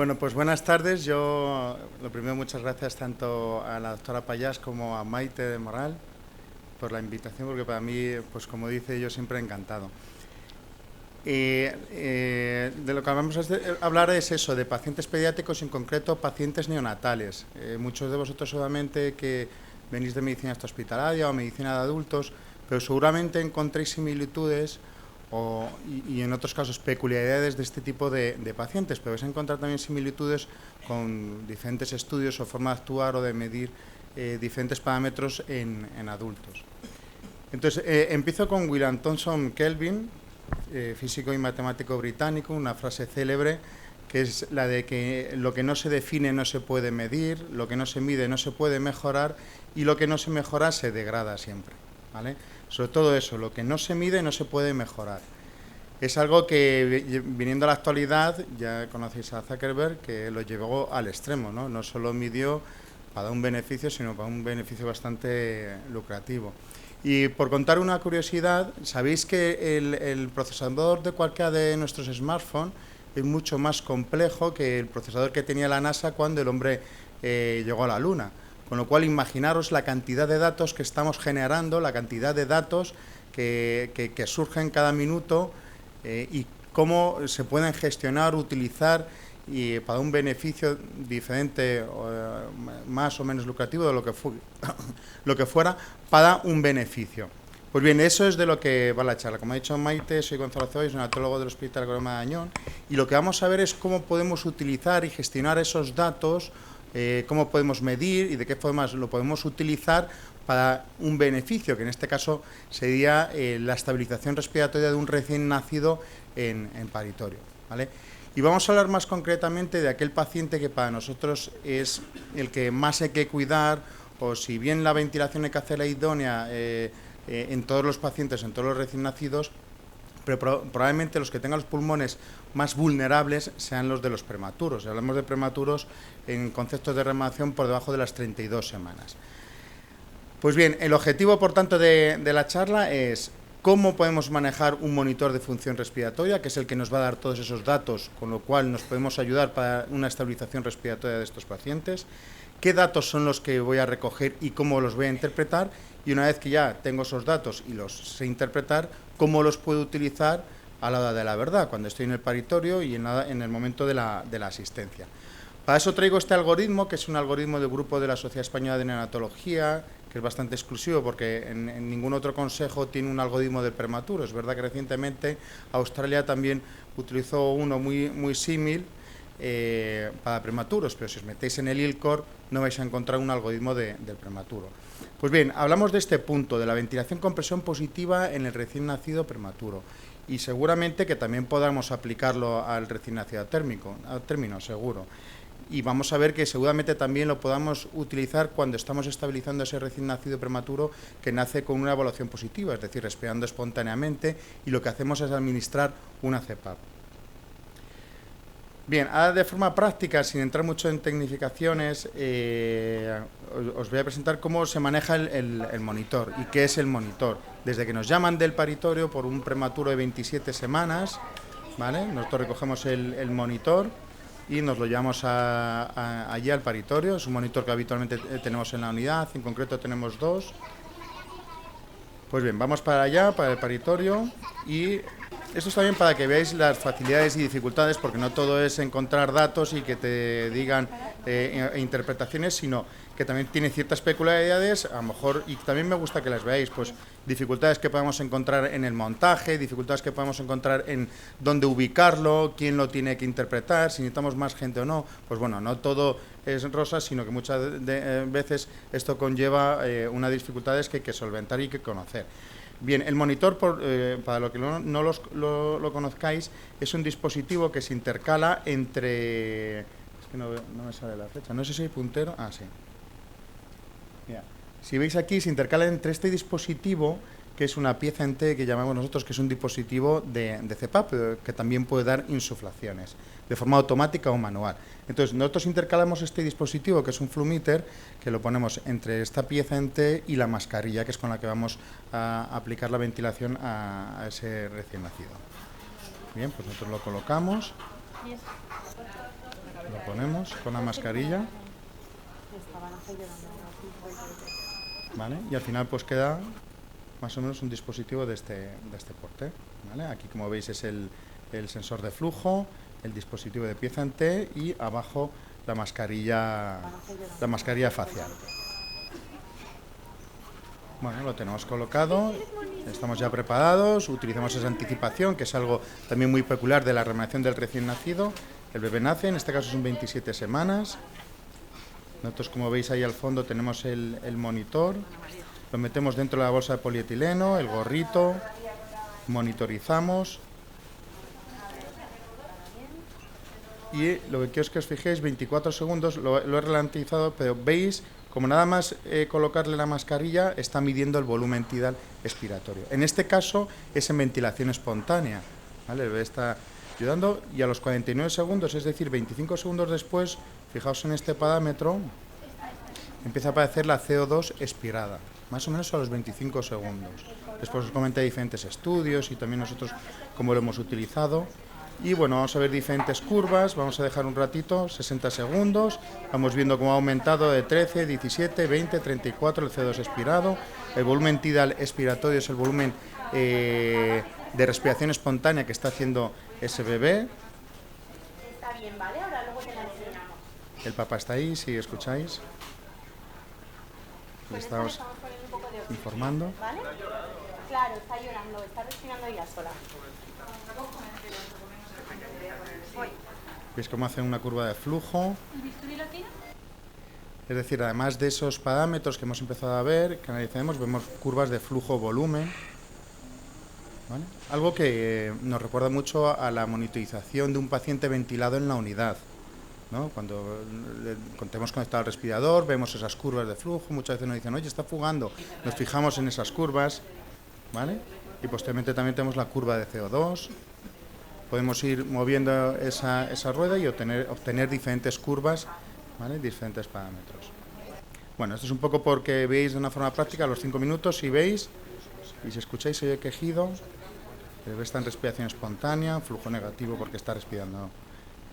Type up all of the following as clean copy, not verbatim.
Bueno, pues buenas tardes. Yo, lo primero, muchas gracias tanto a la doctora Payás como a Maite de Moral por la invitación, porque para mí, pues como dice, yo siempre encantado. De lo que vamos a hablar es eso, de pacientes pediátricos, en concreto pacientes neonatales. Muchos de vosotros seguramente que venís de medicina hospitalaria o medicina de adultos, pero seguramente encontréis similitudes y en otros casos peculiaridades de este tipo de pacientes, pero vais a encontrar también similitudes con diferentes estudios o forma de actuar o de medir diferentes parámetros en adultos. Entonces, empiezo con William Thomson Kelvin, físico y matemático británico, una frase célebre que es la de que lo que no se define no se puede medir, lo que no se mide no se puede mejorar y lo que no se mejora se degrada siempre, ¿vale? Sobre todo eso, lo que no se mide no se puede mejorar. Es algo que, viniendo a la actualidad, ya conocéis a Zuckerberg, que lo llevó al extremo, ¿no? No solo midió para un beneficio, sino para un beneficio bastante lucrativo. Y por contar una curiosidad, sabéis que el procesador de cualquiera de nuestros smartphones es mucho más complejo que el procesador que tenía la NASA cuando el hombre llegó a la Luna. Con lo cual, imaginaros la cantidad de datos que estamos generando, la cantidad de datos que surgen cada minuto y cómo se pueden gestionar, utilizar y para un beneficio diferente, más o menos lucrativo de lo que fuera, para un beneficio. Pues bien, eso es de lo que va la charla. Como ha dicho Maite, soy Gonzalo Zois, neonatólogo del Hospital Autónomo de Añón, y lo que vamos a ver es cómo podemos utilizar y gestionar esos datos, cómo podemos medir y de qué formas lo podemos utilizar para un beneficio, que en este caso sería la estabilización respiratoria de un recién nacido en paritorio, ¿vale? Y vamos a hablar más concretamente de aquel paciente que para nosotros es el que más hay que cuidar, o si bien la ventilación hay que hacerla idónea en todos los pacientes, en todos los recién nacidos, pero probablemente los que tengan los pulmones más vulnerables sean los de los prematuros. Si hablamos de prematuros en conceptos de reanimación por debajo de las 32 semanas. Pues bien, el objetivo, por tanto, de la charla es cómo podemos manejar un monitor de función respiratoria, que es el que nos va a dar todos esos datos, con lo cual nos podemos ayudar para una estabilización respiratoria de estos pacientes, qué datos son los que voy a recoger y cómo los voy a interpretar, y una vez que ya tengo esos datos y los sé interpretar, cómo los puedo utilizar a la hora de la verdad, cuando estoy en el paritorio y en el momento de la asistencia. Para eso traigo este algoritmo, que es un algoritmo del grupo de la Sociedad Española de Neonatología, que es bastante exclusivo porque en ningún otro consejo tiene un algoritmo del prematuro. Es verdad que recientemente Australia también utilizó uno muy símil para prematuros, pero si os metéis en el ILCOR no vais a encontrar un algoritmo del prematuro. Pues bien, hablamos de este punto, de la ventilación con presión positiva en el recién nacido prematuro, y seguramente que también podamos aplicarlo al recién nacido a término, seguro. Y vamos a ver que seguramente también lo podamos utilizar cuando estamos estabilizando ese recién nacido prematuro que nace con una evaluación positiva, es decir, respirando espontáneamente, y lo que hacemos es administrar una CPAP. Bien, ahora de forma práctica, sin entrar mucho en tecnificaciones, os voy a presentar cómo se maneja el monitor y qué es el monitor. Desde que nos llaman del paritorio por un prematuro de 27 semanas, ¿vale? Nosotros recogemos el monitor y nos lo llevamos allí al paritorio. Es un monitor que habitualmente tenemos en la unidad, en concreto tenemos 2. Pues bien, vamos para allá, para el paritorio, y esto es también para que veáis las facilidades y dificultades, porque no todo es encontrar datos y que te digan interpretaciones, sino que también tiene ciertas peculiaridades, a lo mejor, y también me gusta que las veáis, pues dificultades que podemos encontrar en el montaje, dificultades que podemos encontrar en dónde ubicarlo, quién lo tiene que interpretar, si necesitamos más gente o no. Pues bueno, no todo es rosa, sino que muchas veces esto conlleva unas dificultades que hay que solventar y que conocer. Bien, el monitor, para lo que no lo conozcáis, es un dispositivo que se intercala entre... Es que no me sale la flecha, no sé si hay puntero... Ah, sí. Mira, si veis aquí, se intercala entre este dispositivo, que es una pieza en T que llamamos nosotros, que es un dispositivo de CPAP, pero que también puede dar insuflaciones, de forma automática o manual. Entonces, nosotros intercalamos este dispositivo, que es un Flumeter, que lo ponemos entre esta pieza en T y la mascarilla, que es con la que vamos a aplicar la ventilación a ese recién nacido. Bien, pues nosotros lo colocamos, Lo ponemos con la mascarilla, ¿vale? Y al final pues queda más o menos un dispositivo de este porte, ¿vale? Aquí, como veis, es el sensor de flujo, el dispositivo de pieza en T y abajo la mascarilla facial. Bueno, lo tenemos colocado, estamos ya preparados, utilizamos esa anticipación, que es algo también muy peculiar de la reanimación del recién nacido. El bebé nace, en este caso son 27 semanas. Nosotros, como veis ahí al fondo, tenemos el monitor. Lo metemos dentro de la bolsa de polietileno, el gorrito, monitorizamos. Y lo que quiero es que os fijéis, 24 segundos, lo he ralentizado, pero veis, como nada más colocarle la mascarilla, está midiendo el volumen tidal expiratorio. En este caso es en ventilación espontánea, ¿vale? El bebé está ayudando y a los 49 segundos, es decir, 25 segundos después, fijaos en este parámetro, empieza a aparecer la CO2 expirada, más o menos a los 25 segundos. Después os comenté diferentes estudios y también nosotros cómo lo hemos utilizado. Y bueno, vamos a ver diferentes curvas, vamos a dejar un ratito, 60 segundos, vamos viendo cómo ha aumentado de 13, 17, 20, 34 el CO2 expirado, el volumen tidal expiratorio es el volumen de respiración espontánea que está haciendo ese bebé. Está bien, ¿vale? Ahora luego te la enseñamos. El papá está ahí, si escucháis. Le estamos informando. ¿Vale? Claro, está llorando, está respirando ella sola. ¿Veis cómo hacen una curva de flujo? ¿El bisturí lo tiene? Es decir, además de esos parámetros que hemos empezado a ver, que analizaremos, vemos curvas de flujo-volumen, ¿vale? Algo que nos recuerda mucho a la monitorización de un paciente ventilado en la unidad, ¿no? Cuando tenemos conectado al respirador, vemos esas curvas de flujo, muchas veces nos dicen, oye, está fugando, nos fijamos en esas curvas, ¿vale? Y posteriormente también tenemos la curva de CO2. Podemos ir moviendo esa rueda y obtener diferentes curvas, ¿vale? Diferentes parámetros. Bueno, esto es un poco porque veis de una forma práctica los 5 minutos, si veis, y si escucháis, se oye quejido, el bebé está en respiración espontánea, flujo negativo porque está respirando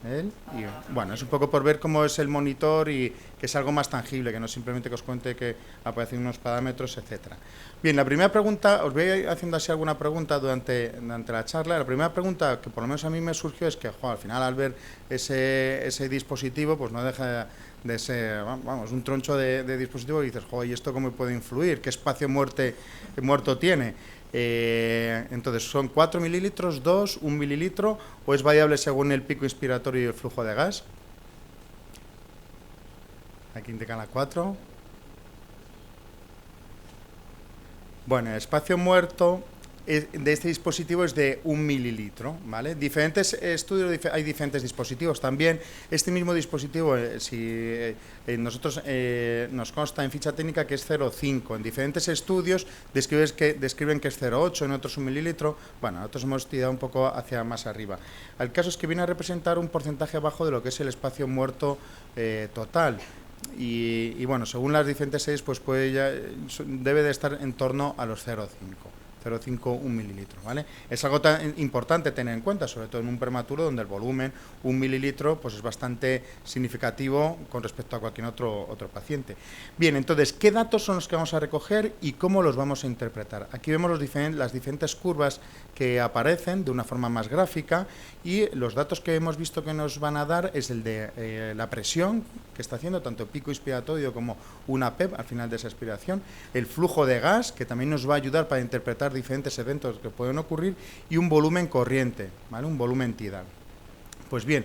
él. Y bueno, es un poco por ver cómo es el monitor y que es algo más tangible, que no simplemente que os cuente que aparecen unos parámetros, etcétera. Bien, la primera pregunta, os voy haciendo así alguna pregunta durante la charla. La primera pregunta que por lo menos a mí me surgió es que, al final, al ver ese dispositivo, pues no deja de ser, vamos, un troncho de dispositivo y dices, ¿y esto cómo puede influir? ¿Qué espacio muerto tiene? Entonces, ¿son 4 mililitros, 2, 1 mililitro o es variable según el pico inspiratorio y el flujo de gas? Aquí indican la 4. Bueno, el espacio muerto de este dispositivo es de 1 mililitro, ¿vale? Diferentes estudios, hay diferentes dispositivos también. Este mismo dispositivo, nosotros nos consta en ficha técnica que es 0,5. En diferentes estudios describen que es 0,8, en otros 1 mililitro. Bueno, nosotros hemos tirado un poco hacia más arriba. El caso es que viene a representar un porcentaje bajo de lo que es el espacio muerto total. Y bueno, según las diferentes series, pues debe de estar en torno a los 0,5, 1 mililitro, ¿vale? Es algo tan importante tener en cuenta, sobre todo en un prematuro donde el volumen, 1 mililitro, pues es bastante significativo con respecto a cualquier otro paciente. Bien, entonces, ¿qué datos son los que vamos a recoger y cómo los vamos a interpretar? Aquí vemos las diferentes curvas que aparecen de una forma más gráfica y los datos que hemos visto que nos van a dar es el de la presión que está haciendo, tanto pico inspiratorio como una PEP al final de esa expiración, el flujo de gas, que también nos va a ayudar para interpretar diferentes eventos que pueden ocurrir, y un volumen corriente, ¿vale? Un volumen tidal. Pues bien,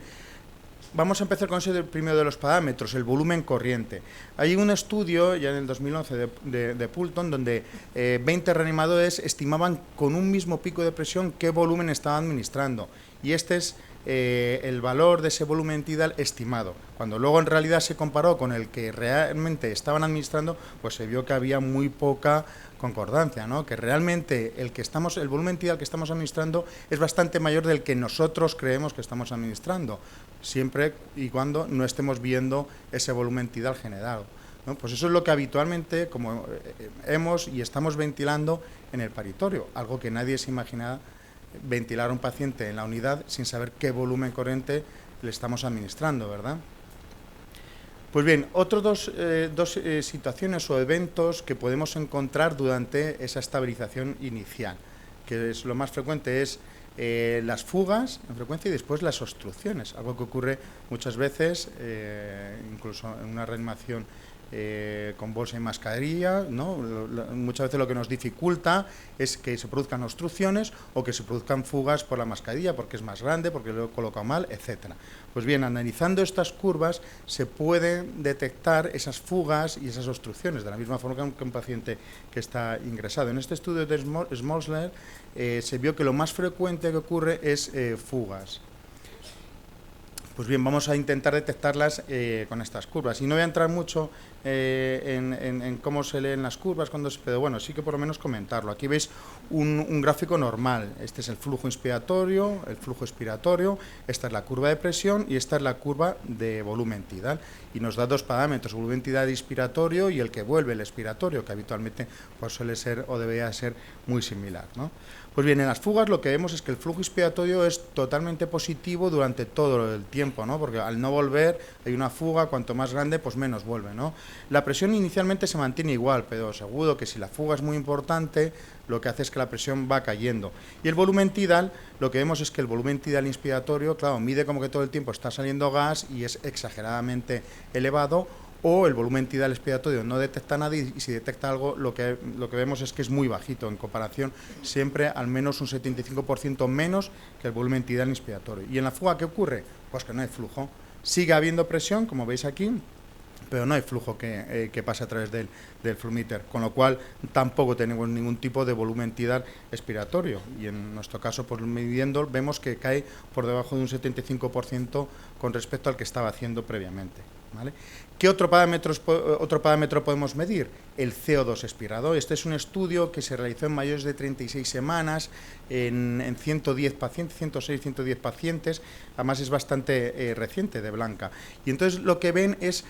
vamos a empezar con ese primero de los parámetros, el volumen corriente. Hay un estudio, ya en el 2011, de Poulton, donde 20 reanimadores estimaban con un mismo pico de presión qué volumen estaban administrando. Y este es el valor de ese volumen tidal estimado. Cuando luego en realidad se comparó con el que realmente estaban administrando, pues se vio que había muy poca concordancia, ¿no? Que realmente el volumen tidal que estamos administrando es bastante mayor del que nosotros creemos que estamos administrando, siempre y cuando no estemos viendo ese volumen tidal generado, ¿no? Pues eso es lo que habitualmente como hemos y estamos ventilando en el paritorio, algo que nadie se imagina, ventilar a un paciente en la unidad sin saber qué volumen corriente le estamos administrando, ¿verdad? Pues bien, otros dos situaciones o eventos que podemos encontrar durante esa estabilización inicial, que es lo más frecuente es las fugas en frecuencia y después las obstrucciones, algo que ocurre muchas veces, incluso en una reanimación con bolsa y mascarilla, ¿no? Muchas veces lo que nos dificulta es que se produzcan obstrucciones o que se produzcan fugas por la mascarilla porque es más grande, porque lo he colocado mal, etcétera. Pues bien, analizando estas curvas se pueden detectar esas fugas y esas obstrucciones, de la misma forma que un paciente que está ingresado. En este estudio de Smolsler se vio que lo más frecuente que ocurre es fugas. Pues bien, vamos a intentar detectarlas con estas curvas. Y no voy a entrar mucho en cómo se leen las curvas, pero bueno, sí que por lo menos comentarlo. Aquí veis un gráfico normal. Este es el flujo inspiratorio, el flujo expiratorio, esta es la curva de presión y esta es la curva de volumen tidal. Y nos da dos parámetros, el volumen tidal inspiratorio y el que vuelve, el expiratorio, que habitualmente pues, suele ser o debería ser muy similar, ¿no? Pues bien, en las fugas lo que vemos es que el flujo inspiratorio es totalmente positivo durante todo el tiempo, ¿no? Porque al no volver hay una fuga, cuanto más grande, pues menos vuelve, ¿no? La presión inicialmente se mantiene igual, pero seguro que si la fuga es muy importante, lo que hace es que la presión va cayendo. Y el volumen tidal, lo que vemos es que el volumen tidal inspiratorio, claro, mide como que todo el tiempo está saliendo gas y es exageradamente elevado, o el volumen tidal expiratorio no detecta nada y si detecta algo lo que vemos es que es muy bajito en comparación siempre al menos un 75% menos que el volumen tidal inspiratorio. ¿Y en la fuga qué ocurre? Pues que no hay flujo. Sigue habiendo presión, como veis aquí, pero no hay flujo que pase a través del flumíter, con lo cual tampoco tenemos ningún tipo de volumen tidal expiratorio y en nuestro caso, pues midiendo, vemos que cae por debajo de un 75% con respecto al que estaba haciendo previamente, ¿vale? ¿Qué otro parámetro podemos medir? El CO2 expirado. Este es un estudio que se realizó en mayores de 36 semanas en 110 pacientes, 106, 110 pacientes, además es bastante reciente, de Blanca. Y entonces lo que ven es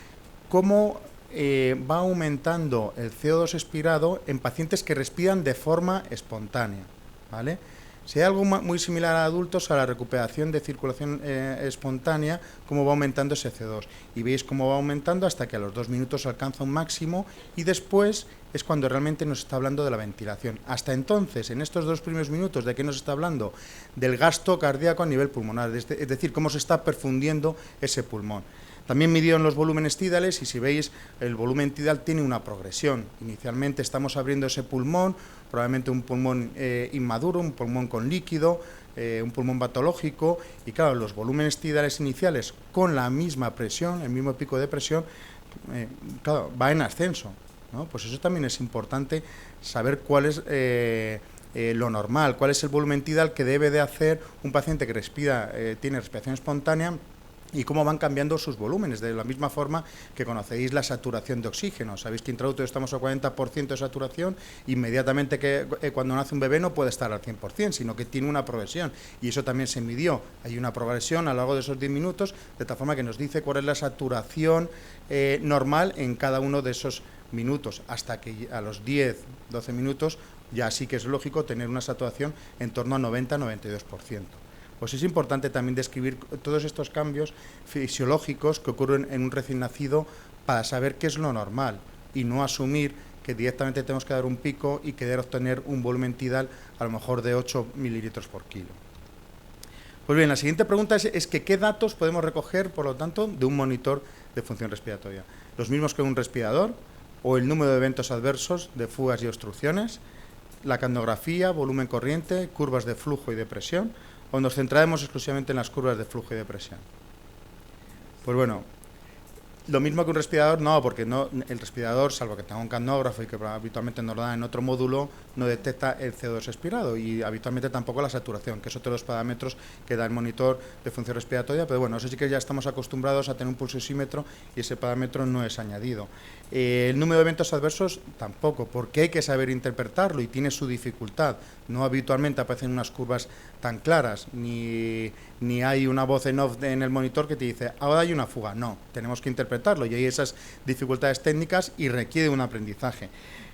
cómo va aumentando el CO2 expirado en pacientes que respiran de forma espontánea, ¿vale? Si hay algo muy similar a adultos, a la recuperación de circulación espontánea, cómo va aumentando ese CO2. Y veis cómo va aumentando hasta que a los 2 minutos alcanza un máximo y después es cuando realmente nos está hablando de la ventilación. Hasta entonces, en estos 2 primeros minutos, ¿de qué nos está hablando? Del gasto cardíaco a nivel pulmonar, es decir, cómo se está perfundiendo ese pulmón. También midieron los volúmenes tidales y si veis el volumen tidal tiene una progresión. Inicialmente estamos abriendo ese pulmón, probablemente un pulmón inmaduro, un pulmón con líquido, un pulmón patológico y claro, los volúmenes tidales iniciales con la misma presión, el mismo pico de presión, claro, va en ascenso, ¿no? Pues eso también es importante saber cuál es lo normal, cuál es el volumen tidal que debe de hacer un paciente que respira, tiene respiración espontánea y cómo van cambiando sus volúmenes, de la misma forma que conocéis la saturación de oxígeno. Sabéis que intraútero estamos a 40% de saturación, inmediatamente que cuando nace un bebé no puede estar al 100%, sino que tiene una progresión, y eso también se midió. Hay una progresión a lo largo de esos 10 minutos, de tal forma que nos dice cuál es la saturación normal en cada uno de esos minutos, hasta que a los 10, 12 minutos ya sí que es lógico tener una saturación en torno a 90-92%. Pues es importante también describir todos estos cambios fisiológicos que ocurren en un recién nacido para saber qué es lo normal y no asumir que directamente tenemos que dar un pico y querer obtener un volumen tidal a lo mejor de 8 mililitros por kilo. Pues bien, la siguiente pregunta es que ¿qué datos podemos recoger, por lo tanto, de un monitor de función respiratoria? ¿Los mismos que un respirador o el número de eventos adversos de fugas y obstrucciones, la capnografía, volumen corriente, curvas de flujo y de presión, o nos centraremos exclusivamente en las curvas de flujo y de presión? Pues bueno, lo mismo que un respirador, no, porque no, el respirador, salvo que tenga un capnógrafo y que habitualmente nos lo dan en otro módulo, no detecta el CO2 expirado y habitualmente tampoco la saturación, que es otro de los parámetros que da el monitor de función respiratoria, pero bueno, eso sí que ya estamos acostumbrados a tener un pulsosímetro y ese parámetro no es añadido. El número de eventos adversos tampoco, porque hay que saber interpretarlo y tiene su dificultad. No habitualmente aparecen unas curvas tan claras, ni hay una voz en off en el monitor que te dice, ahora hay una fuga. No, tenemos que interpretar interpretarlo, y hay esas dificultades técnicas y requiere un aprendizaje.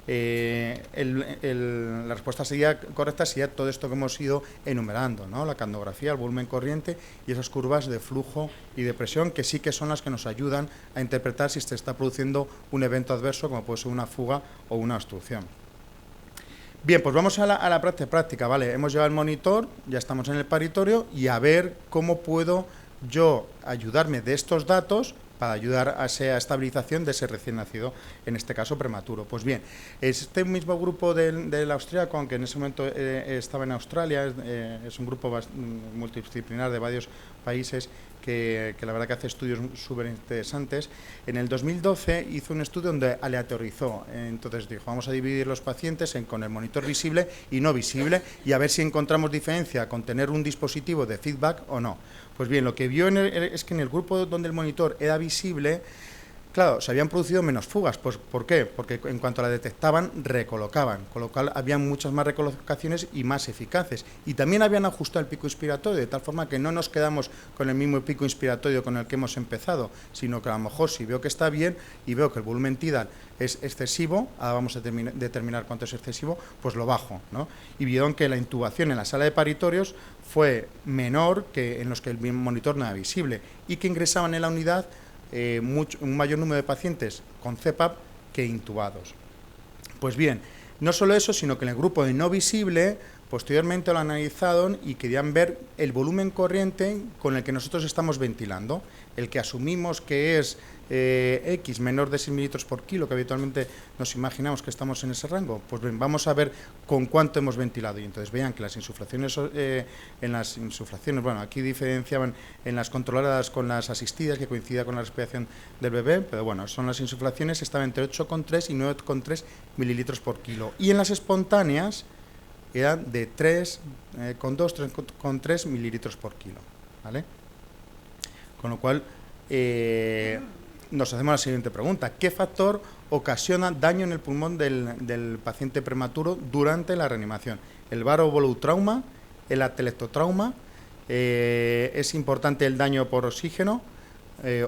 La respuesta sería correcta sería todo esto que hemos ido enumerando, ¿no? La candografía, el volumen corriente y esas curvas de flujo y de presión, que sí que son las que nos ayudan a interpretar si se está produciendo un evento adverso, como puede ser una fuga o una obstrucción. Bien, pues vamos a la práctica, ¿vale? Hemos llevado el monitor, ya estamos en el paritorio, y a ver cómo puedo yo ayudarme de estos datos para ayudar a esa estabilización de ese recién nacido, en este caso prematuro. Pues bien, este mismo grupo del austríaco, aunque en ese momento estaba en Australia, es un grupo multidisciplinar de varios países que la verdad que hace estudios súper interesantes. En el 2012 hizo un estudio donde aleatorizó, entonces dijo, vamos a dividir los pacientes con el monitor visible y no visible, y a ver si encontramos diferencia con tener un dispositivo de feedback o no. Pues bien, lo que vio es que en el grupo donde el monitor era visible, claro, se habían producido menos fugas. Pues, ¿por qué? Porque en cuanto la detectaban, recolocaban, con lo cual habían muchas más recolocaciones y más eficaces. Y también habían ajustado el pico inspiratorio, de tal forma que no nos quedamos con el mismo pico inspiratorio con el que hemos empezado, sino que a lo mejor si veo que está bien y veo que el volumen tidal es excesivo, ahora vamos a determinar cuánto es excesivo, pues lo bajo, ¿no? Y vieron que la intubación en la sala de paritorios fue menor que en los que el monitor no era visible y que ingresaban en la unidad un mayor número de pacientes con CPAP que intubados. Pues bien, no solo eso, sino que en el grupo de no visible, posteriormente lo analizaron y querían ver el volumen corriente con el que nosotros estamos ventilando, el que asumimos que es X menor de 6 mililitros por kilo, que habitualmente nos imaginamos que estamos en ese rango. Pues bien, vamos a ver con cuánto hemos ventilado. Y entonces vean que las insuflaciones, bueno, aquí diferenciaban en las controladas con las asistidas, que coincidía con la respiración del bebé, pero bueno, son las insuflaciones, estaban entre 8,3 y 9,3 mililitros por kilo. Y en las espontáneas eran de 3,2, 3,3 mililitros por kilo, ¿vale? Con lo cual, nos hacemos la siguiente pregunta: ¿qué factor ocasiona daño en el pulmón del paciente prematuro durante la reanimación? ¿El varovolutrauma? ¿El atelectotrauma? ¿Es importante el daño por oxígeno?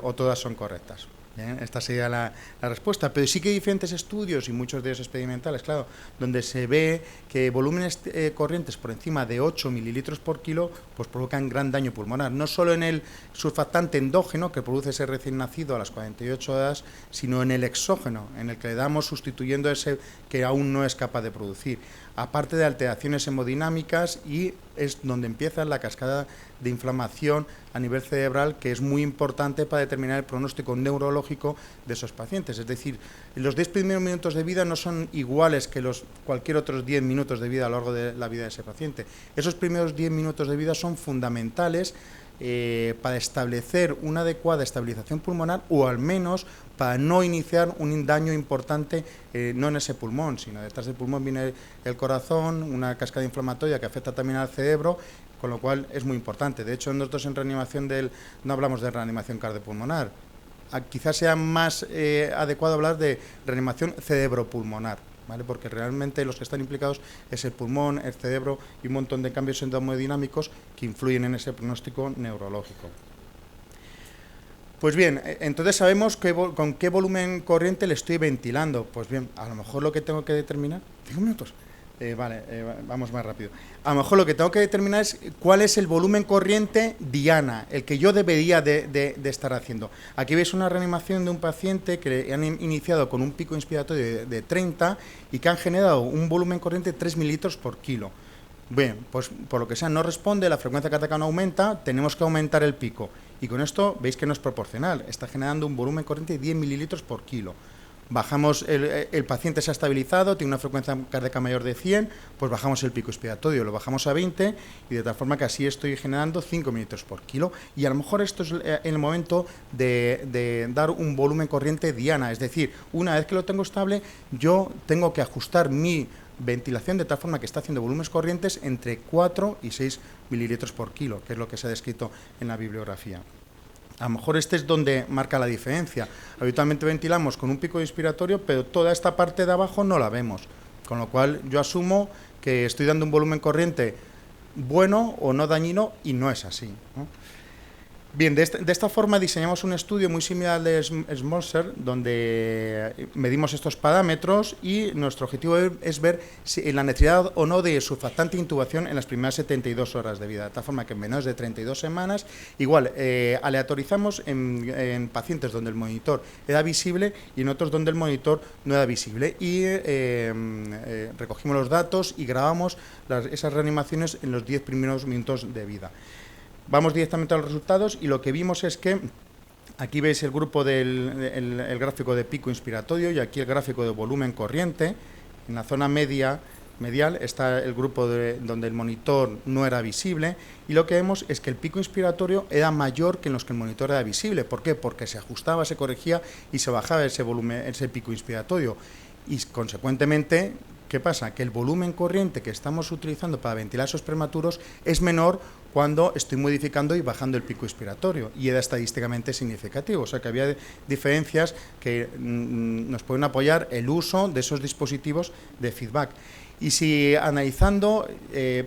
¿O todas son correctas? Bien, esta sería la respuesta, pero sí que hay diferentes estudios, y muchos de ellos experimentales, claro, donde se ve que volúmenes corrientes por encima de 8 mililitros por kilo pues provocan gran daño pulmonar, no solo en el surfactante endógeno que produce ese recién nacido a las 48 horas, sino en el exógeno, en el que le damos sustituyendo ese que aún no es capaz de producir, aparte de alteraciones hemodinámicas, y es donde empieza la cascada de inflamación a nivel cerebral, que es muy importante para determinar el pronóstico neurológico de esos pacientes. Es decir, los 10 primeros minutos de vida no son iguales que cualquier otros 10 minutos de vida a lo largo de la vida de ese paciente. Esos primeros 10 minutos de vida son fundamentales para establecer una adecuada estabilización pulmonar, o al menos para no iniciar un daño importante, no en ese pulmón, sino detrás del pulmón viene el corazón, una cascada inflamatoria que afecta también al cerebro, con lo cual es muy importante. De hecho, nosotros en reanimación no hablamos de reanimación cardiopulmonar, quizás sea más adecuado hablar de reanimación cerebropulmonar, ¿vale? Porque realmente los que están implicados es el pulmón, el cerebro y un montón de cambios endocrinodinámicos que influyen en ese pronóstico neurológico. Pues bien, entonces sabemos con qué volumen corriente le estoy ventilando. Pues bien, a lo mejor lo que tengo que determinar... 5 minutos. Vamos más rápido. A lo mejor lo que tengo que determinar es cuál es el volumen corriente diana, el que yo debería de estar haciendo. Aquí veis una reanimación de un paciente que han iniciado con un pico inspiratorio de 30 y que han generado un volumen corriente de 3 mililitros por kilo. Bien, pues por lo que sea no responde, la frecuencia cardíaca no aumenta, tenemos que aumentar el pico. Y con esto veis que no es proporcional, está generando un volumen corriente de 10 mililitros por kilo. Bajamos, el paciente se ha estabilizado, tiene una frecuencia cardíaca mayor de 100, pues bajamos el pico inspiratorio, lo bajamos a 20, y de tal forma que así estoy generando 5 mililitros por kilo. Y a lo mejor esto es en el momento de dar un volumen corriente diana, es decir, una vez que lo tengo estable, yo tengo que ajustar mi ventilación de tal forma que está haciendo volúmenes corrientes entre 4 y 6 mililitros por kilo, que es lo que se ha descrito en la bibliografía. A lo mejor este es donde marca la diferencia. Habitualmente ventilamos con un pico inspiratorio, pero toda esta parte de abajo no la vemos, con lo cual yo asumo que estoy dando un volumen corriente bueno o no dañino, y no es así, ¿no? Bien, de esta forma diseñamos un estudio muy similar al de Smolser, donde medimos estos parámetros y nuestro objetivo es ver si la necesidad o no de surfactante intubación en las primeras 72 horas de vida, de tal forma que en menos de 32 semanas, igual, aleatorizamos en pacientes donde el monitor era visible y en otros donde el monitor no era visible, y recogimos los datos y grabamos esas reanimaciones en los 10 primeros minutos de vida. Vamos directamente a los resultados y lo que vimos es que aquí veis el grupo el gráfico de pico inspiratorio y aquí el gráfico de volumen corriente. En la zona medial está el grupo donde el monitor no era visible, y lo que vemos es que el pico inspiratorio era mayor que en los que el monitor era visible. ¿Por qué? Porque se ajustaba, se corregía y se bajaba ese volumen, ese pico inspiratorio, y consecuentemente, ¿qué pasa? Que el volumen corriente que estamos utilizando para ventilar esos prematuros es menor cuando estoy modificando y bajando el pico inspiratorio, y era estadísticamente significativo. O sea que había diferencias que nos pueden apoyar el uso de esos dispositivos de feedback. Y si analizando,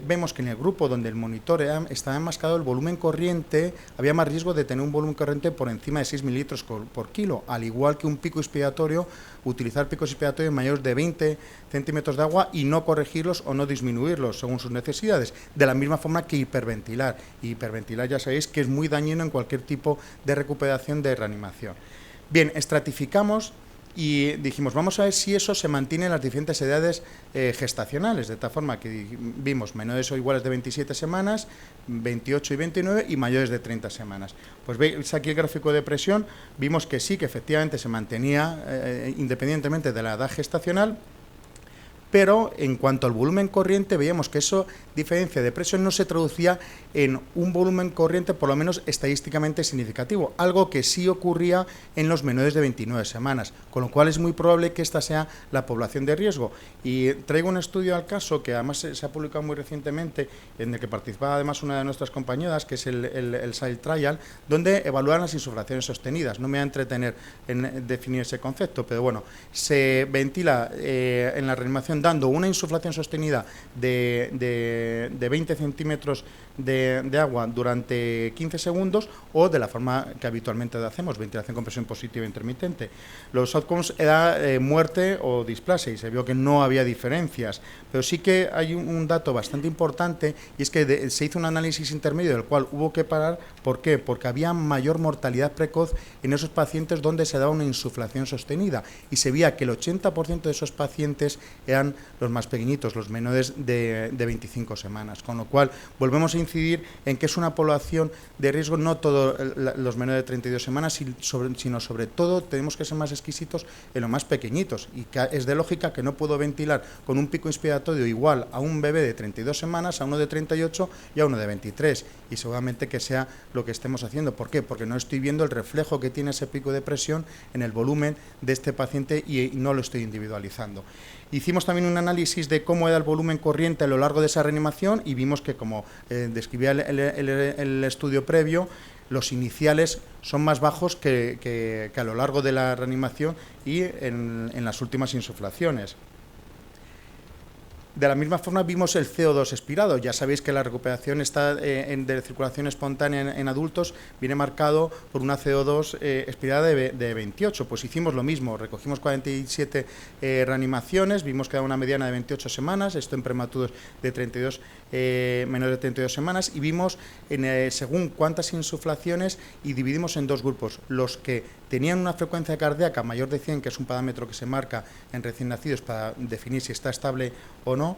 vemos que en el grupo donde el monitor estaba enmascarado, el volumen corriente, había más riesgo de tener un volumen corriente por encima de 6 mililitros por kilo, al igual que un pico inspiratorio, utilizar picos inspiratorios mayores de 20 centímetros de agua y no corregirlos o no disminuirlos según sus necesidades, de la misma forma que hiperventilar. Hiperventilar ya sabéis que es muy dañino en cualquier tipo de recuperación de reanimación. Bien, estratificamos y dijimos, vamos a ver si eso se mantiene en las diferentes edades gestacionales, de tal forma que vimos menores o iguales de 27 semanas, 28 y 29 y mayores de 30 semanas. Pues veis aquí el gráfico de presión, vimos que sí, que efectivamente se mantenía independientemente de la edad gestacional, pero en cuanto al volumen corriente veíamos que esa diferencia de presión no se traducía en un volumen corriente por lo menos estadísticamente significativo, algo que sí ocurría en los menores de 29 semanas, con lo cual es muy probable que esta sea la población de riesgo. Y traigo un estudio al caso que además se ha publicado muy recientemente, en el que participaba además una de nuestras compañeras, que es el SAIL Trial, donde evalúan las insuflaciones sostenidas. No me voy a entretener en definir ese concepto, pero bueno, se ventila en la reanimación dando una insuflación sostenida de 20 centímetros de agua durante 15 segundos o de la forma que habitualmente hacemos, ventilación con presión positiva intermitente. Los outcomes era muerte o displasia y se vio que no había diferencias, pero sí que hay un dato bastante importante, y es que se hizo un análisis intermedio del cual hubo que parar. ¿Por qué? Porque había mayor mortalidad precoz en esos pacientes donde se daba una insuflación sostenida, y se veía que el 80% de esos pacientes eran los más pequeñitos, los menores de 25 semanas, con lo cual volvemos a incidir en que es una población de riesgo, no todos los menores de 32 semanas, sino sobre todo tenemos que ser más exquisitos en los más pequeñitos, y que es de lógica que no puedo ventilar con un pico inspiratorio igual a un bebé de 32 semanas, a uno de 38 y a uno de 23, y seguramente que sea lo que estemos haciendo. ¿Por qué? Porque no estoy viendo el reflejo que tiene ese pico de presión en el volumen de este paciente y no lo estoy individualizando. Hicimos también un análisis de cómo era el volumen corriente a lo largo de esa reanimación y vimos que, como describía el estudio previo, los iniciales son más bajos que a lo largo de la reanimación y en las últimas insuflaciones. De la misma forma vimos el CO2 expirado. Ya sabéis que la recuperación de circulación espontánea en adultos viene marcado por una CO2 expirada de 28. Pues hicimos lo mismo, recogimos 47 reanimaciones, vimos que era una mediana de 28 semanas, esto en prematuros de 32, menores de 32 semanas, y vimos según cuántas insuflaciones, y dividimos en dos grupos: los que tenían una frecuencia cardíaca mayor de 100, que es un parámetro que se marca en recién nacidos para definir si está estable o no,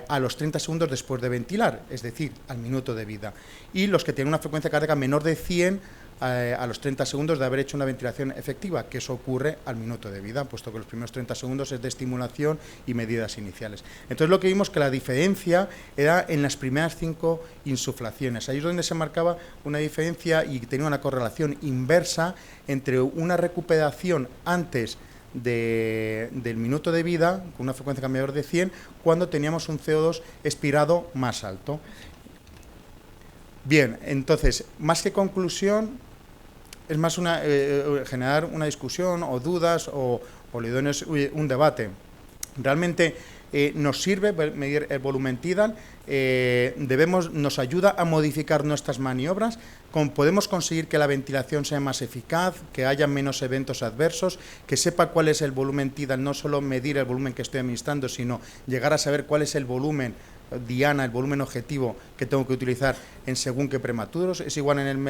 a los 30 segundos después de ventilar, es decir, al minuto de vida, y los que tienen una frecuencia cardíaca menor de 100 a los 30 segundos de haber hecho una ventilación efectiva, que eso ocurre al minuto de vida, puesto que los primeros 30 segundos es de estimulación y medidas iniciales. Entonces lo que vimos que la diferencia era en las primeras 5 insuflaciones. Ahí es donde se marcaba una diferencia y tenía una correlación inversa entre una recuperación antes del minuto de vida, con una frecuencia mayor de 100, cuando teníamos un CO2 expirado más alto. Bien, entonces, más que conclusión, es más generar una discusión o dudas o le doy un debate. Realmente nos sirve medir el volumen tidal, nos ayuda a modificar nuestras maniobras, podemos conseguir que la ventilación sea más eficaz, que haya menos eventos adversos, que sepa cuál es el volumen tidal, no solo medir el volumen que estoy administrando, sino llegar a saber cuál es el volumen diana, el volumen objetivo que tengo que utilizar en según qué prematuros. Es igual en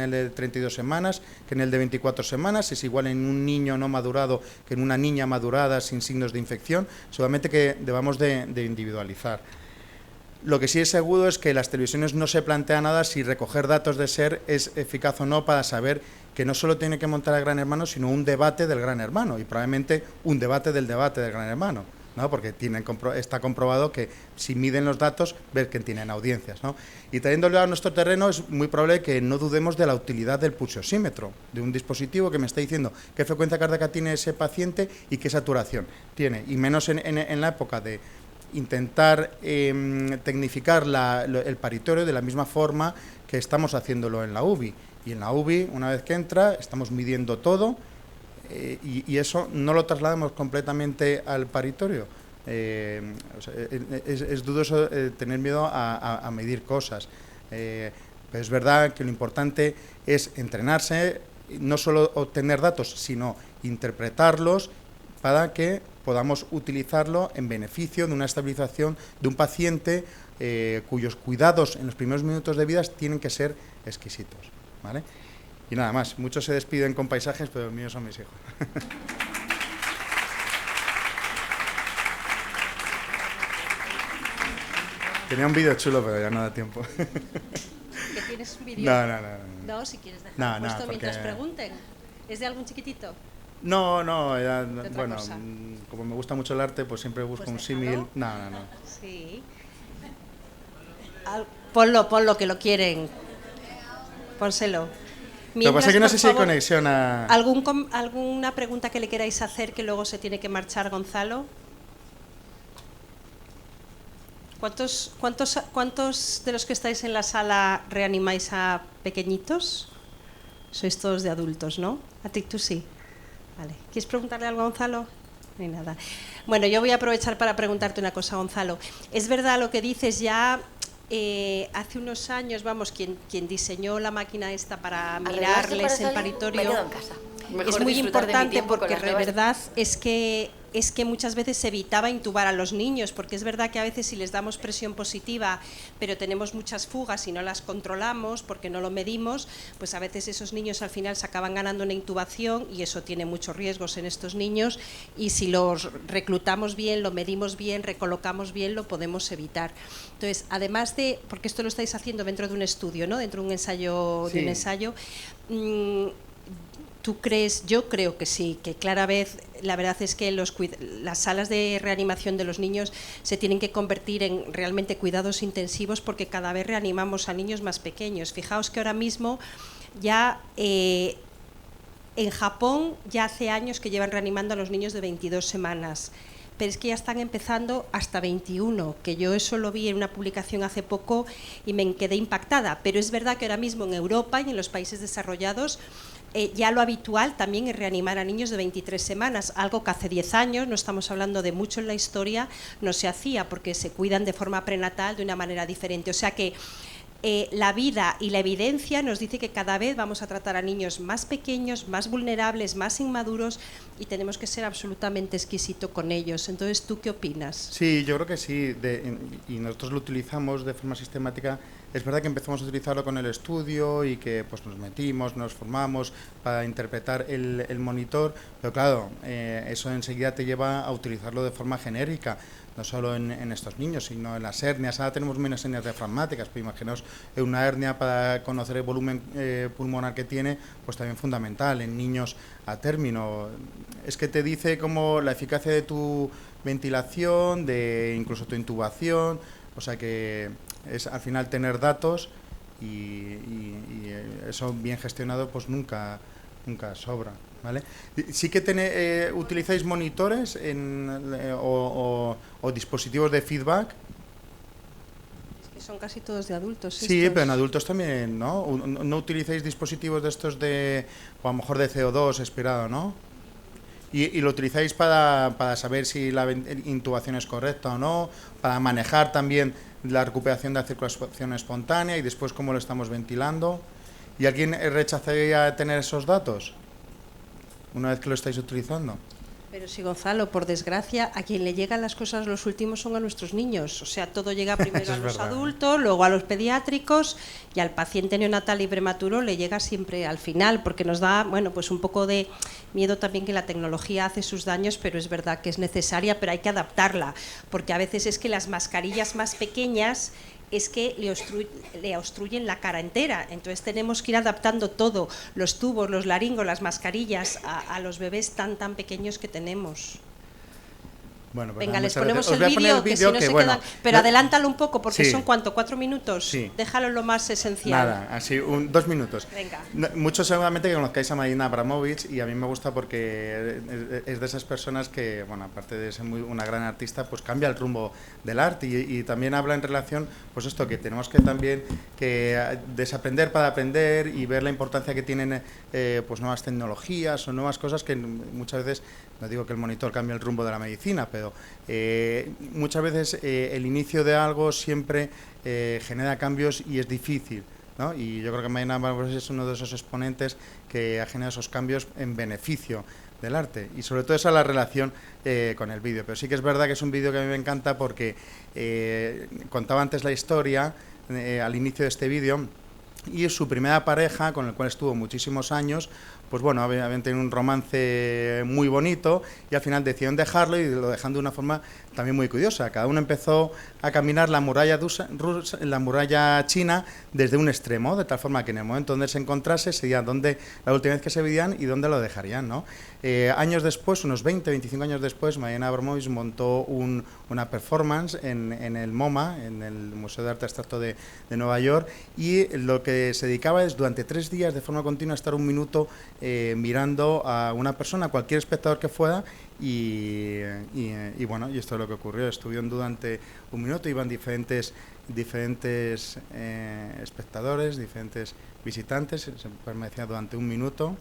el de 32 semanas que en el de 24 semanas, es igual en un niño no madurado que en una niña madurada sin signos de infección, solamente que debamos de individualizar. Lo que sí es seguro es que las televisiones no se plantea nada si recoger datos de SER es eficaz o no para saber que no solo tiene que montar el Gran Hermano, sino un debate del Gran Hermano y probablemente un debate del Gran Hermano, ¿no? Porque está comprobado que si miden los datos, ves que tienen audiencias, ¿no? Y trayéndolo a nuestro terreno, es muy probable que no dudemos de la utilidad del pulsiosímetro, de un dispositivo que me está diciendo qué frecuencia cardíaca tiene ese paciente y qué saturación tiene, y menos en la época de intentar tecnificar el paritorio de la misma forma que estamos haciéndolo en la UBI. Y en la UBI, una vez que entra, estamos midiendo todo, y eso no lo trasladamos completamente al paritorio. Es dudoso tener miedo a medir cosas, pero es verdad que lo importante es entrenarse, no solo obtener datos, sino interpretarlos para que podamos utilizarlo en beneficio de una estabilización de un paciente cuyos cuidados en los primeros minutos de vida tienen que ser exquisitos, ¿vale? Y nada más, muchos se despiden con paisajes, pero los míos son mis hijos. Tenía un vídeo chulo, pero ya no da tiempo. ¿Que tienes un vídeo? No. No, si quieres dejarlo puesto mientras pregunten. ¿Es de algún chiquitito? No, ya, bueno, cosa? Como me gusta mucho el arte, pues siempre busco un símil. No. Sí. Ponlo, que lo quieren. Pónselo. Lo que pasa es que no sé si hay favor, conexión a... ¿Alguna pregunta que le queráis hacer que luego se tiene que marchar Gonzalo? ¿Cuántos de los que estáis en la sala reanimáis a pequeñitos? Sois todos de adultos, ¿no? A ti tú sí. Vale. ¿Quieres preguntarle algo a Gonzalo? No hay nada. Bueno, yo voy a aprovechar para preguntarte una cosa, Gonzalo. Es verdad lo que dices, ya hace unos años, quien diseñó la máquina esta para mirarles el paritorio, es muy importante porque de verdad es que muchas veces se evitaba intubar a los niños, porque es verdad que a veces si les damos presión positiva, pero tenemos muchas fugas y no las controlamos porque no lo medimos, pues a veces esos niños al final se acaban ganando una intubación y eso tiene muchos riesgos en estos niños, y si los reclutamos bien, lo medimos bien, recolocamos bien, lo podemos evitar. Entonces, además de, porque esto lo estáis haciendo dentro de un estudio, ¿no? Dentro de un ensayo, sí. ¿Tú crees? Yo creo que sí, que la verdad es que las salas de reanimación de los niños se tienen que convertir en realmente cuidados intensivos, porque cada vez reanimamos a niños más pequeños. Fijaos que ahora mismo ya en Japón ya hace años que llevan reanimando a los niños de 22 semanas. Pero es que ya están empezando hasta 21, que yo eso lo vi en una publicación hace poco y me quedé impactada. Pero es verdad que ahora mismo en Europa y en los países desarrollados ya lo habitual también es reanimar a niños de 23 semanas, algo que hace 10 años, no estamos hablando de mucho en la historia, no se hacía porque se cuidan de forma prenatal de una manera diferente. O sea que la vida y la evidencia nos dice que cada vez vamos a tratar a niños más pequeños, más vulnerables, más inmaduros, y tenemos que ser absolutamente exquisitos con ellos. Entonces, ¿tú qué opinas? Sí, yo creo que sí, y nosotros lo utilizamos de forma sistemática. Es verdad que empezamos a utilizarlo con el estudio y que pues nos metimos, nos formamos para interpretar el monitor, pero claro, eso enseguida te lleva a utilizarlo de forma genérica, no solo en estos niños, sino en las hernias. Ahora tenemos menos hernias diafragmáticas, pero imaginaos una hernia para conocer el volumen pulmonar que tiene, pues también fundamental en niños a término. Es que te dice como la eficacia de tu ventilación, de incluso tu intubación, o sea que es al final tener datos y eso bien gestionado pues nunca sobra, ¿vale? Sí que utilizáis monitores o dispositivos de feedback. Es que son casi todos de adultos. Sí, estos. pero en adultos también, ¿no? ¿No utilizáis dispositivos de estos o a lo mejor de CO2 expirado, ¿no? Y lo utilizáis para saber si la intubación es correcta o no, para manejar también la recuperación de la circulación espontánea y después cómo lo estamos ventilando. ¿Y alguien rechazaría tener esos datos una vez que lo estáis utilizando? Pero sí, Gonzalo, por desgracia, a quien le llegan las cosas los últimos son a nuestros niños. O sea, todo llega primero a los adultos, luego a los pediátricos, y al paciente neonatal y prematuro le llega siempre al final, porque nos da, bueno, pues un poco de miedo también que la tecnología hace sus daños, pero es verdad que es necesaria, pero hay que adaptarla, porque a veces es que las mascarillas más pequeñas es que le obstruyen la cara entera, entonces tenemos que ir adaptando todo, los tubos, los laringos, las mascarillas a los bebés tan pequeños que tenemos. Bueno, pues venga, nada, les ponemos gracias. el vídeo, que si no se bueno, quedan... Pero adelántalo un poco, porque sí. son, ¿cuánto? ¿4 minutos? Sí. Déjalo lo más esencial. Nada, así, 2 minutos. Venga. Muchos seguramente que conozcáis a Marina Abramovich, y a mí me gusta porque es de esas personas que, bueno, aparte de ser una gran artista, pues cambia el rumbo del arte y también habla en relación, pues esto, que tenemos que también que desaprender para aprender y ver la importancia que tienen pues nuevas tecnologías o nuevas cosas que muchas veces, no digo que el monitor cambie el rumbo de la medicina, pero muchas veces el inicio de algo siempre genera cambios y es difícil, ¿no? Y yo creo que Marina Abramovich es uno de esos exponentes que ha generado esos cambios en beneficio del arte, y sobre todo esa es la relación con el vídeo. Pero sí que es verdad que es un vídeo que a mí me encanta porque contaba antes la historia al inicio de este vídeo, y su primera pareja, con el cual estuvo muchísimos años, pues bueno, habían tenido un romance muy bonito y al final decidieron dejarlo, y lo dejan de una forma también muy curiosa. Cada uno empezó a caminar la muralla la muralla china desde un extremo, de tal forma que en el momento donde se encontrase sería donde la última vez que se veían y dónde lo dejarían, ¿no? Años después, unos 20, 25 años después, Marina Abramovich montó una performance en el MoMA, en el Museo de Arte Abstracto de Nueva York, y lo que se dedicaba es durante 3 días de forma continua estar 1 minuto mirando a una persona, cualquier espectador que fuera, y bueno, y esto es lo que ocurrió. Estuvieron durante 1 minuto, iban diferentes espectadores, diferentes visitantes, se permanecía durante 1 minuto.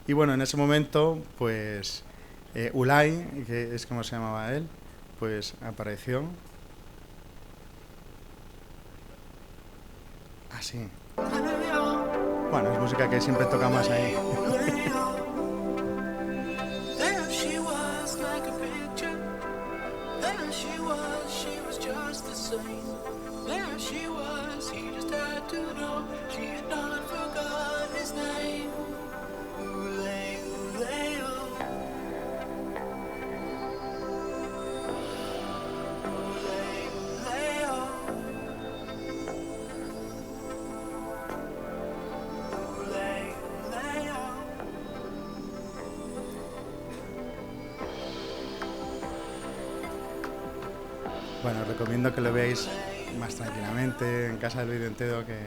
Y bueno, en ese momento, pues Ulay, que es como se llamaba él, pues apareció. Así. Bueno, es música que siempre toca más ahí. Bueno, os recomiendo que lo veáis más tranquilamente, en casa del vídeo entero, que...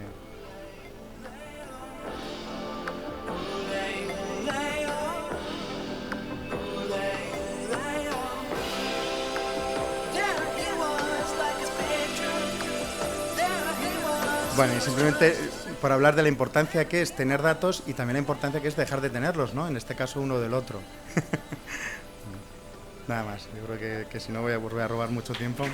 Bueno, y simplemente por hablar de la importancia que es tener datos y también la importancia que es dejar de tenerlos, ¿no? En este caso uno del otro. Nada más, yo creo que si no voy a robar mucho tiempo.